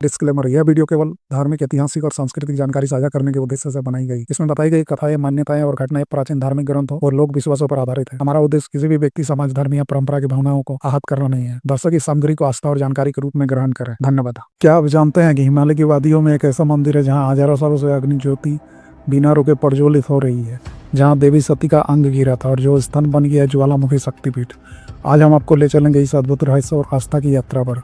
Disclaimer, यह video केवल धार्मिक, ऐतिहासिक और सांस्कृतिक जानकारी साझा करने के उद्देश्य से बनाई गई। इसमें बताई गई कथाएं, मान्यताएं और घटनाएं प्राचीन धार्मिक ग्रंथों और लोक विश्वासों पर आधारित है। हमारा उद्देश्य किसी भी व्यक्ति, समाज, धर्म या परंपरा की भावनाओं को आहत करना नहीं है। दर्शक इस सामग्री को आस्था और जानकारी के रूप में ग्रहण करें। धन्यवाद। क्या आप जानते हैं कि हिमालय की वादियों में एक ऐसा मंदिर है जहाँ हजारों सालों से अग्नि ज्योति बिना रुके प्रज्वलित हो रही है, जहाँ देवी सती का अंग गिरा था और जो स्थान बन गया है ज्वालामुखी शक्तिपीठ। आज हम आपको ले चलेंगे इस अद्भुत रहस्य और आस्था की यात्रा पर,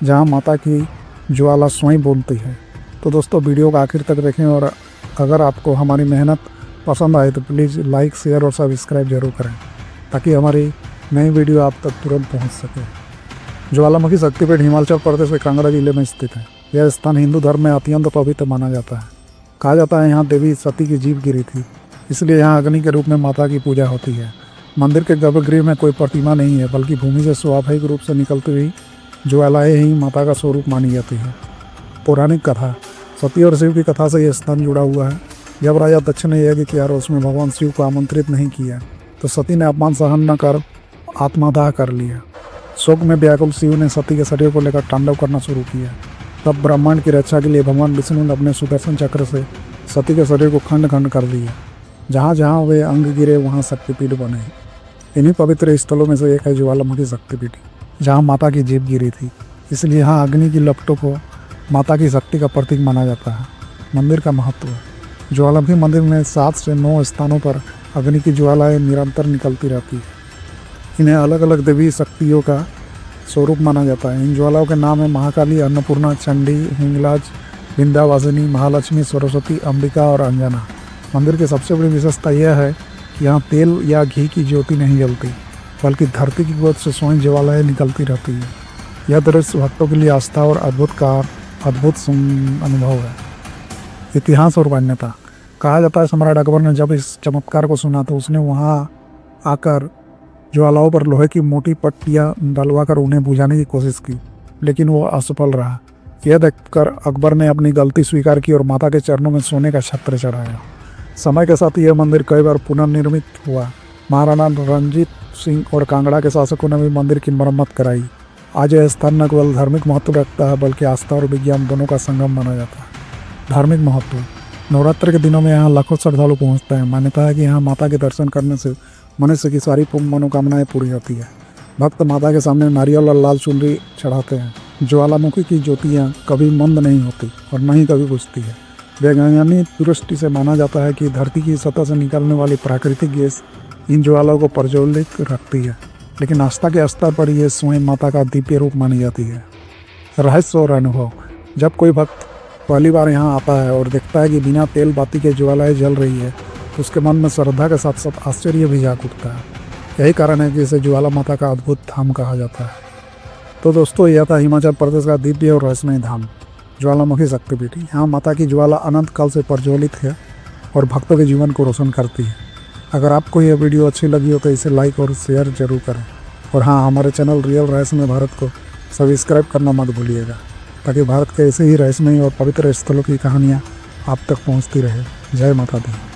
जहाँ माता की ज्वाला स्वयं बोलती है। तो दोस्तों, वीडियो को आखिर तक देखें और अगर आपको हमारी मेहनत पसंद आए तो प्लीज़ लाइक, शेयर और सब्सक्राइब जरूर करें, ताकि हमारी नई वीडियो आप तक तुरंत पहुंच सके। ज्वालामुखी शक्तिपीठ हिमाचल प्रदेश के कांगड़ा जिले में स्थित है। यह स्थान हिंदू धर्म में अत्यंत पवित्र माना जाता है। कहा जाता है यहाँ देवी सती की जीभ गिरी थी, इसलिए यहाँ अग्नि के रूप में माता की पूजा होती है। मंदिर के गर्भगृह में कोई प्रतिमा नहीं है, बल्कि भूमि से स्वाभाविक रूप से निकलती हुई ज्वालाएं ही माता का स्वरूप मानी जाती है। पौराणिक कथा, सती और शिव की कथा से यह स्थान जुड़ा हुआ है। जब राजा दक्ष ने यज्ञ किया और उसमें भगवान शिव को आमंत्रित नहीं किया, तो सती ने अपमान सहन न कर आत्मदाह कर लिया। शोक में व्याकुल शिव ने सती के शरीर को लेकर तांडव करना शुरू किया। तब ब्रह्मांड की रक्षा के लिए भगवान विष्णु ने अपने सुदर्शन चक्र से सती के शरीर को खंड खंड कर दिया। जहाँ जहाँ वे अंग गिरे वहाँ शक्तिपीठ बने। इन्हीं पवित्र स्थलों में से एक है ज्वालामुखी शक्तिपीठ, जहाँ माता की जीभ गिरी थी, इसलिए यहाँ अग्नि की लपटों को माता की शक्ति का प्रतीक माना जाता है। मंदिर का महत्व, ज्वालामुखी मंदिर में 7 से 9 स्थानों पर अग्नि की ज्वालाएं निरंतर निकलती रहती है। इन्हें अलग अलग देवी शक्तियों का स्वरूप माना जाता है। इन ज्वालाओं के नाम है महाकाली, अन्नपूर्णा, चंडी, हिंगलाज, विंध्यवासिनी, महालक्ष्मी, सरस्वती, अंबिका और अंजना। मंदिर की सबसे बड़ी विशेषता यह है कि यहाँ तेल या घी की ज्योति नहीं जलती, बल्कि धरती की गोद से स्वयं ज्वालाएं निकलती रहती है। यह दृश्य भक्तों के लिए आस्था और अद्भुत अनुभव है। इतिहास और मान्यता, कहा जाता है सम्राट अकबर ने जब इस चमत्कार को सुना तो उसने वहाँ आकर ज्वालाओं पर लोहे की मोटी पट्टियाँ डलवाकर उन्हें बुझाने की कोशिश की, लेकिन वो असफल रहा। यह देखकर अकबर ने अपनी गलती स्वीकार की और माता के चरणों में सोने का छत्र चढ़ाया। समय के साथ यह मंदिर कई बार पुनर्निर्मित हुआ। महाराणा रणजीत सिंह और कांगड़ा के शासकों ने भी मंदिर की मरम्मत कराई। आज यह स्थान न केवल धार्मिक महत्व रखता है, बल्कि आस्था और विज्ञान दोनों का संगम माना जाता है। धार्मिक महत्व, नवरात्र के दिनों में यहाँ लाखों श्रद्धालु पहुँचते हैं। मान्यता है कि यहाँ माता के दर्शन करने से मनुष्य की सारी मनोकामनाएं पूरी होती है। भक्त माता के सामने नारियल और लाल चुनरी चढ़ाते हैं। ज्वालामुखी की ज्योतियाँ कभी मंद नहीं होती और न ही कभी बुझती है। वैज्ञानिक दृष्टि से माना जाता है कि धरती की सतह से निकलने वाली प्राकृतिक गैस इन ज्वालाओं को प्रज्वलित रखती है, लेकिन आस्था के स्तर पर यह स्वयं माता का दिव्य रूप मानी जाती है। रहस्य और अनुभव, जब कोई भक्त पहली बार यहाँ आता है और देखता है कि बिना तेल बाती के ज्वालाएं जल रही है, तो उसके मन में श्रद्धा के साथ साथ आश्चर्य भी जाग उठता है। यही कारण है कि इसे ज्वाला माता का अद्भुत धाम कहा जाता है। तो दोस्तों, यह था हिमाचल प्रदेश का दिव्य और रहस्यमय धाम ज्वालामुखी शक्तिपीठ। यहाँ माता की ज्वाला अनंत काल से प्रज्वलित है और भक्तों के जीवन को रोशन करती है। अगर आपको यह वीडियो अच्छी लगी हो तो इसे लाइक और शेयर जरूर करें। और हाँ, हमारे चैनल रियल रहस्यमय भारत को सब्सक्राइब करना मत भूलिएगा, ताकि भारत के ऐसे ही रहस्यमय और पवित्र स्थलों की कहानियाँ आप तक पहुँचती रहे। जय माता दी।